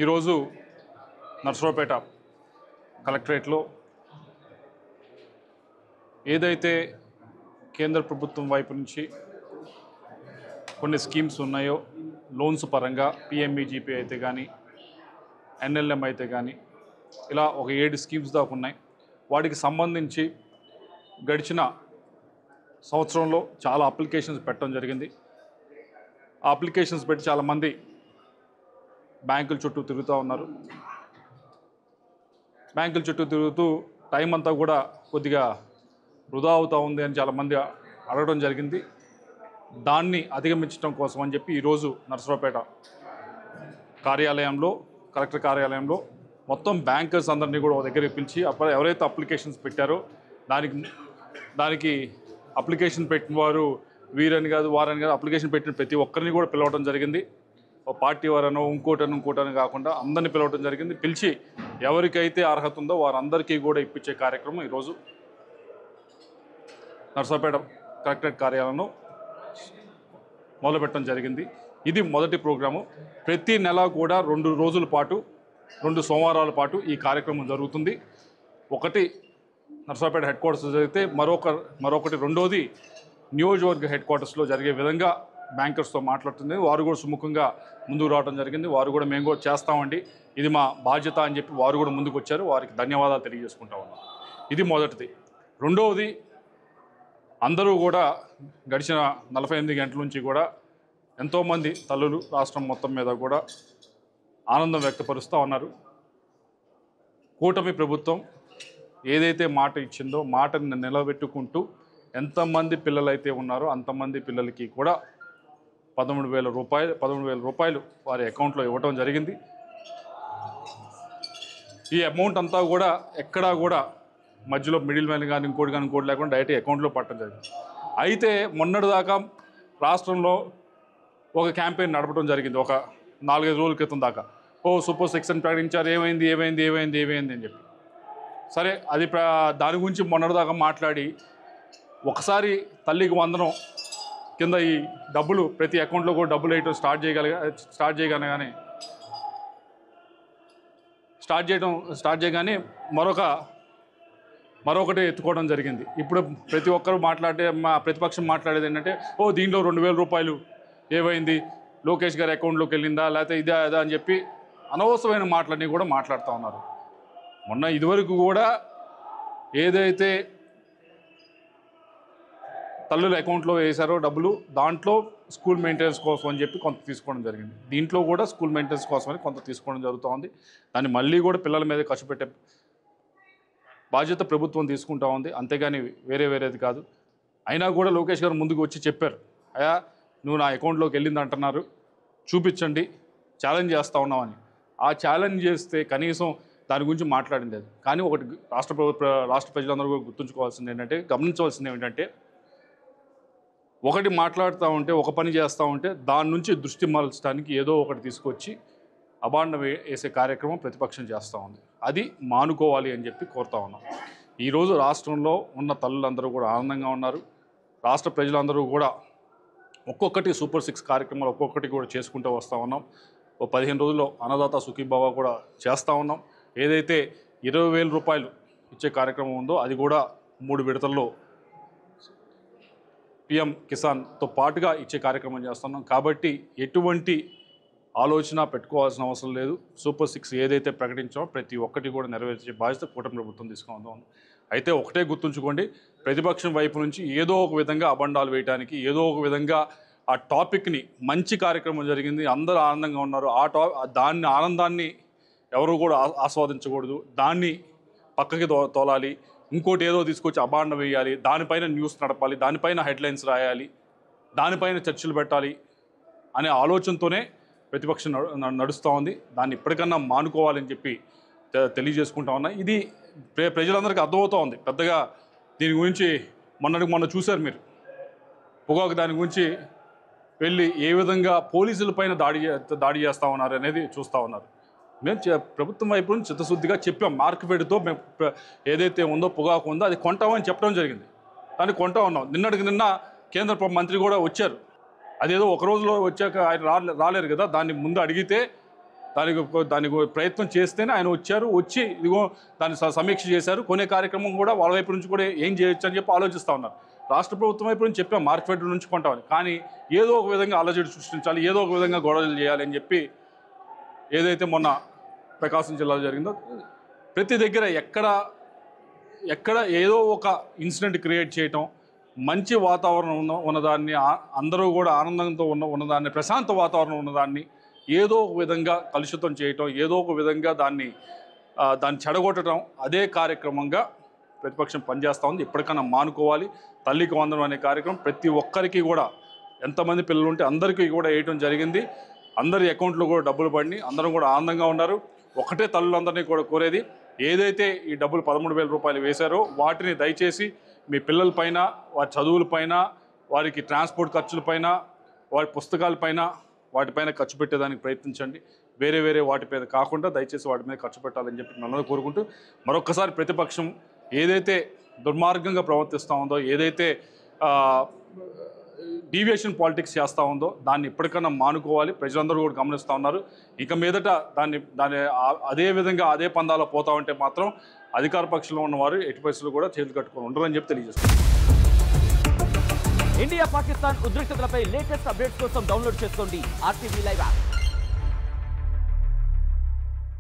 ఈరోజు నర్సరావుపేట కలెక్టరేట్లో ఏదైతే కేంద్ర ప్రభుత్వం వైపు నుంచి కొన్ని స్కీమ్స్ ఉన్నాయో లోన్స్ పరంగా పిఎంఈజీపీ అయితే కానీ ఎన్ఎల్ఎం అయితే కానీ ఇలా ఒక 7 స్కీమ్స్ దాకా ఉన్నాయి. వాటికి సంబంధించి గడిచిన సంవత్సరంలో చాలా అప్లికేషన్స్ పెట్టడం జరిగింది. ఆ అప్లికేషన్స్ పెట్టి చాలామంది బ్యాంకుల చుట్టూ తిరుగుతూ ఉన్నారు. బ్యాంకుల చుట్టూ తిరుగుతూ టైం అంతా కూడా కొద్దిగా వృధా అవుతూ ఉంది అని చాలామంది అడగడం జరిగింది. దాన్ని అధిగమించడం కోసం అని చెప్పి ఈరోజు నర్సరావుపేట కార్యాలయంలో కలెక్టర్ కార్యాలయంలో మొత్తం బ్యాంకర్స్ అందరినీ కూడా దగ్గరికి పిలిచి ఎవరైతే అప్లికేషన్స్ పెట్టారో దానికి అప్లికేషన్ పెట్టిన వారు వీరని కాదు వారని కాదు, అప్లికేషన్ పెట్టిన ప్రతి ఒక్కరిని కూడా పిలవడం జరిగింది. పార్టీ వారనో ఇంకోటని కాకుండా అందరినీ పిలవడం జరిగింది. పిలిచి ఎవరికైతే అర్హత ఉందో వారందరికీ కూడా ఇప్పించే కార్యక్రమం ఈరోజు నర్సరావుపేట కలెక్టరేట్ కార్యాలయంలో మొదలుపెట్టడం జరిగింది. ఇది మొదటి ప్రోగ్రాము. ప్రతి నెల కూడా 2 రోజుల పాటు 2 సోమవారాల పాటు ఈ కార్యక్రమం జరుగుతుంది. ఒకటి నర్సరావుపేట హెడ్ క్వార్టర్స్ జరిగితే మరొకటి రెండోది నియోజకవర్గ హెడ్ క్వార్టర్స్లో జరిగే విధంగా బ్యాంకర్స్తో మాట్లాడుతుంది. వారు కూడా సుముఖంగా ముందుకు రావడం జరిగింది. వారు కూడా మేము కూడా చేస్తామండి, ఇది మా బాధ్యత అని చెప్పి వారు కూడా ముందుకు వచ్చారు. వారికి ధన్యవాదాలు తెలియజేసుకుంటా ఉన్నాం. ఇది మొదటిది. రెండవది, అందరూ కూడా గడిచిన 48 గంటల నుంచి కూడా ఎంతోమంది తల్లులు రాష్ట్రం మొత్తం మీద కూడా ఆనందం వ్యక్తపరుస్తూ ఉన్నారు. కూటమి ప్రభుత్వం ఏదైతే మాట ఇచ్చిందో మాటని నిలబెట్టుకుంటూ ఎంతమంది పిల్లలైతే ఉన్నారో అంతమంది పిల్లలకి కూడా 13,000 రూపాయలు వారి అకౌంట్లో ఇవ్వటం జరిగింది. ఈ అమౌంట్ అంతా కూడా ఎక్కడా కూడా మధ్యలో మిడిల్ మ్యాన్ కానీ ఇంకోటి లేకుండా డైరెక్ట్ అకౌంట్లో పట్టడం జరిగింది. అయితే మొన్నటి దాకా రాష్ట్రంలో ఒక క్యాంపెయిన్ నడపడం జరిగింది. ఒక 4-5 రోజుల క్రితం దాకా సూపర్ 6 అని ప్రకటించారు. ఏమైంది అని చెప్పి సరే, అది దాని గురించి మొన్నటిదాకా మాట్లాడి ఒకసారి తల్లికి వందనం కింద ఈ డబ్బులు ప్రతి అకౌంట్లో కూడా డబ్బులు వేయటం స్టార్ట్ చేయగానే మరొకటి ఎత్తుకోవడం జరిగింది. ఇప్పుడు ప్రతి ఒక్కరు ప్రతిపక్షం మాట్లాడేది ఏంటంటే దీంట్లో 2,000 రూపాయలు ఏమైంది, లోకేష్ గారి అకౌంట్లోకి వెళ్ళిందా, లేకపోతే ఇదా అని చెప్పి అనవసరమైన మాటలన్నీ కూడా మాట్లాడుతూ ఉన్నారు. మొన్న ఇదివరకు కూడా ఏదైతే తల్లుల అకౌంట్లో వేశారో డబ్బులు, దాంట్లో స్కూల్ మెయింటెనెన్స్ కోసం అని చెప్పి కొంత తీసుకోవడం జరిగింది. దీంట్లో కూడా స్కూల్ మెయింటెనెన్స్ కోసమని కొంత తీసుకోవడం జరుగుతూ ఉంది. దాన్ని మళ్ళీ కూడా పిల్లల మీద ఖర్చు పెట్టే బాధ్యత ప్రభుత్వం తీసుకుంటూ ఉంది, అంతేగాని వేరేది కాదు. అయినా కూడా లోకేష్ గారు ముందుకు వచ్చి చెప్పారు, అయ్యా నువ్వు నా అకౌంట్లోకి వెళ్ళింది అంటున్నారు, చూపించండి, ఛాలెంజ్ చేస్తూ ఉన్నామని. ఆ ఛాలెంజ్ చేస్తే కనీసం దాని గురించి మాట్లాడింది అది. కానీ ఒకటి రాష్ట్ర ప్రజలందరూ కూడా గుర్తుంచుకోవాల్సింది ఏంటంటే, గమనించవలసింది ఏమిటంటే, ఒకటి మాట్లాడుతూ ఉంటే ఒక పని చేస్తూ ఉంటే దాని నుంచి దృష్టి మరల్చడానికి ఏదో ఒకటి తీసుకొచ్చి అబాండం వేసే కార్యక్రమం ప్రతిపక్షం చేస్తూ ఉంది. అది మానుకోవాలి అని చెప్పి కోరుతా ఉన్నాం. ఈరోజు రాష్ట్రంలో ఉన్న తల్లులందరూ కూడా ఆనందంగా ఉన్నారు. రాష్ట్ర ప్రజలందరూ కూడా ఒక్కొక్కటి సూపర్ 6 కార్యక్రమాలు ఒక్కొక్కటి కూడా చేసుకుంటూ వస్తూ ఉన్నాం. 15 రోజుల్లో అన్నదాత సుఖీభవ కూడా చేస్తూ ఉన్నాం. ఏదైతే 20,000 రూపాయలు ఇచ్చే కార్యక్రమం ఉందో అది కూడా 3 విడతల్లో పిఎం కిసాన్తో పాటుగా ఇచ్చే కార్యక్రమం చేస్తున్నాం. కాబట్టి ఎటువంటి ఆలోచన పెట్టుకోవాల్సిన అవసరం లేదు. సూపర్ 6 ఏదైతే ప్రకటించామో ప్రతి ఒక్కటి కూడా నెరవేర్చే బాధ్యత కూటమి ప్రభుత్వం తీసుకుందాం. అయితే ఒకటే గుర్తుంచుకోండి, ప్రతిపక్షం వైపు నుంచి ఏదో ఒక విధంగా అబండాలు వేయడానికి, ఏదో ఒక విధంగా ఆ టాపిక్ని, మంచి కార్యక్రమం జరిగింది, అందరూ ఆనందంగా ఉన్నారు, దాన్ని ఆనందాన్ని ఎవరు కూడా ఆస్వాదించకూడదు, దాన్ని పక్కకి తోలాలి, ఇంకోటి ఏదో తీసుకొచ్చి అబాండం వేయాలి, దానిపైన న్యూస్ నడపాలి, దానిపైన హెడ్లైన్స్ రాయాలి, దానిపైన చర్చలు పెట్టాలి అనే ఆలోచనతోనే ప్రతిపక్షం నడుస్తూ ఉంది. దాన్ని ఇప్పటికన్నా మానుకోవాలని చెప్పి తెలియజేసుకుంటా ఉన్నా. ఇది ప్రజలందరికీ అర్థమవుతూ ఉంది. పెద్దగా దీని గురించి మొన్న చూశారు మీరు, పొగాకు దాని గురించి వెళ్ళి ఏ విధంగా పోలీసులపైన దాడి చేస్తూ ఉన్నారు అనేది చూస్తూ ఉన్నారు. మేము ప్రభుత్వం వైపు నుంచి చిత్తశుద్ధిగా చెప్పాం, మార్కెట్తో మేము ఏదైతే ఉందో పొగాకు ఉందో అది కొంటామని చెప్పడం జరిగింది. దాన్ని కొంటా ఉన్నాం. నిన్న కేంద్ర మంత్రి కూడా వచ్చారు. అదేదో ఒక రోజులో వచ్చాక ఆయన రాలేరు కదా, దాన్ని ముందు అడిగితే దానికి ప్రయత్నం చేస్తేనే ఆయన వచ్చి ఇదిగో దాన్ని సమీక్ష చేశారు. కొనే కార్యక్రమం కూడా వాళ్ళ వైపు నుంచి కూడా ఏం చేయొచ్చు అని చెప్పి ఆలోచిస్తూ ఉన్నారు. రాష్ట్ర ప్రభుత్వం వైపు నుంచి చెప్పాం మార్కెట్ నుంచి కొంటామని, కానీ ఏదో ఒక విధంగా అలజడి సృష్టించాలి, ఏదో ఒక విధంగా గొడవలు చేయాలి అని చెప్పి ఏదైతే మొన్న ప్రకాశం జిల్లాలో జరిగిందో ప్రతి దగ్గర ఎక్కడ ఏదో ఒక ఇన్సిడెంట్ క్రియేట్ చేయటం, మంచి వాతావరణం ఉన్నదాన్ని అందరూ కూడా ఆనందంతో ఉన్నదాన్ని ప్రశాంత వాతావరణం ఉన్నదాన్ని ఏదో ఒక విధంగా కలుషితం చేయటం, ఏదో ఒక విధంగా దాన్ని చెడగొట్టడం, అదే కార్యక్రమంగా ప్రతిపక్షం పనిచేస్తూ ఉంది. ఇప్పటికన్నా మానుకోవాలి. తల్లికి వందనం అనే కార్యక్రమం ప్రతి ఒక్కరికి కూడా ఎంతమంది పిల్లలు ఉంటే అందరికీ కూడా వేయటం జరిగింది. అందరి అకౌంట్లో కూడా డబ్బులు పడినాయి. అందరం కూడా ఆనందంగా ఉన్నారు. ఒకటే తల్లులందరినీ కూడా కోరేది, ఏదైతే ఈ డబ్బులు 13,000 రూపాయలు వేశారో వాటిని దయచేసి మీ పిల్లలపైన, వారి చదువులపైన, వారికి ట్రాన్స్పోర్ట్ ఖర్చులపైన, వారి పుస్తకాలపైన, వాటిపైన ఖర్చు పెట్టేదానికి ప్రయత్నించండి. వేరే వాటిపైన కాకుండా దయచేసి వాటి మీద ఖర్చు పెట్టాలని చెప్పి నన్ను కోరుకుంటూ మరొకసారి ప్రతిపక్షం ఏదైతే దుర్మార్గంగా ప్రవర్తిస్తూ ఉందో, ఏదైతే డీవియేషన్ పాలిటిక్స్ చేస్తూ ఉందో దాన్ని ఇప్పటికన్నా మానుకోవాలి. ప్రజలందరూ కూడా గమనిస్తూ ఉన్నారు. ఇక మీదట దాన్ని అదే విధంగా అదే పందాలో పోతా ఉంటే మాత్రం అధికార పక్షంలో ఉన్నవారు ఎట్టి పరిస్థితులు కూడా చేతులు కట్టుకొని ఉండరని చెప్పి తెలియజేస్తున్నారు. ఇండియా పాకిస్తాన్ ఉద్రిక్తతలపై లేటెస్ట్ అప్డేట్స్ కోసం డౌన్లోడ్ చేసుకోండి RTV లైవ్ యాప్.